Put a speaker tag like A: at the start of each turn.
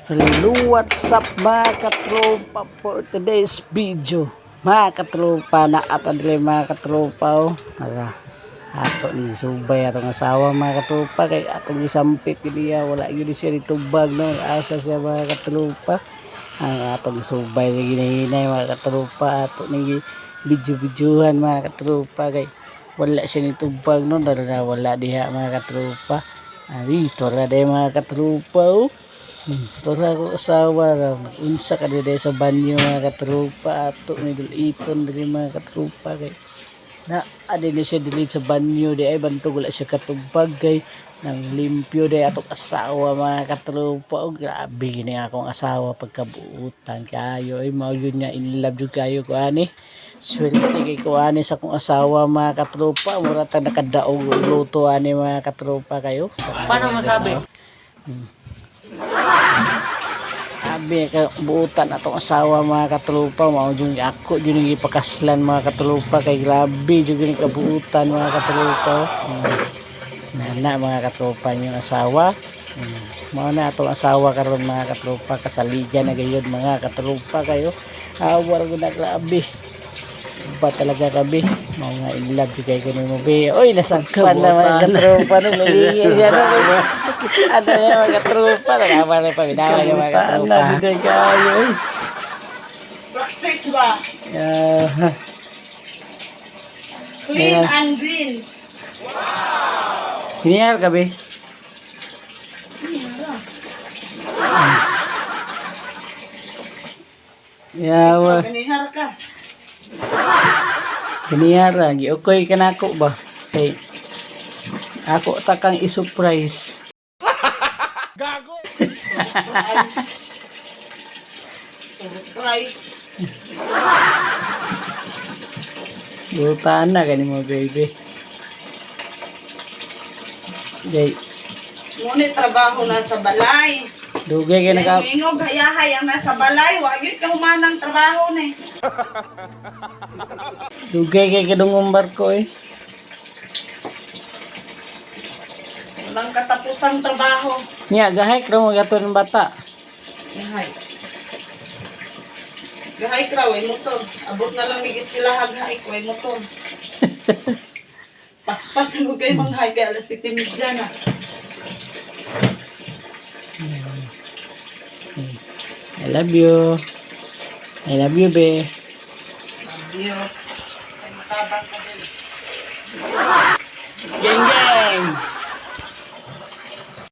A: Hello, what's up mga katropa for today's video. Mga katropa na atadli mga katropa ato ni subay atong asawa mga katropa kay atong isampit niya wala yun siya ditubag no asa siya mga katropa ang atong subay ginahinay mga katropa ato ni video-videohan mga katropa kay wala siya nitubag no dala wala diha mga katropa dito ra day mga katropa Tora ko asawa ra unsa ka diri sa banyo mga katropa ato ni duliton diri mga katropa kay na adi ni siya dili sa banyo di ay bantog wala siya katubag kay nang limpyo di atong asawa mga katropa grabe gini akong asawa pagkabuutan kayo ay mao yun nga in love jud kayo ko ani swerte kay ko ani sa akong asawa mga katropa mura ta nakadaog luto ani mga katropa kayo
B: Paano masabi?
A: Abi ka buutan atong asawa mga katropa mao jud ako jud ni ipakaslan mga katropa kay grabe jud ni kabuutan mga katropa. Nana mga katropa yung asawa. Mao na atong asawa karon mga katropa kasaligan na gayud mga katropa kayo. Awar gud na grabe. Ba talaga kabi mga in love kay kuno mo be oy nasagpan na mga katropa no nalingay siya no ano yan mga katropa nagama na pa binawa yung mga katropa kayo
B: Practice ba? Clean and green.
A: Hinihar ka be yawa
B: Ganihar ka.
A: hinihar giukoy ka na ako ba hey ako takang i-surprise
B: Gago! Surprise.
A: butaan na kani mo baby jay
B: Ngunit trabaho na sa balay.
A: dugay ka naka
B: Ingog hayahay ang nasa balay. Wagit ka humanang trabaho na eh.
A: dugay kay kadungong barko eh
B: Walang katapusang trabaho.
A: nya gahay kro magaton ng bata
B: Gahay. Gahay ka, way motor. Abot na lang may iskilahag hay, way motor. Paspas mo kayo mga hay, kaya alas itimid dyan ah.
A: I love you. I love you, be.
B: Adiyo. Ay matabang ka din.
A: Geng, geng.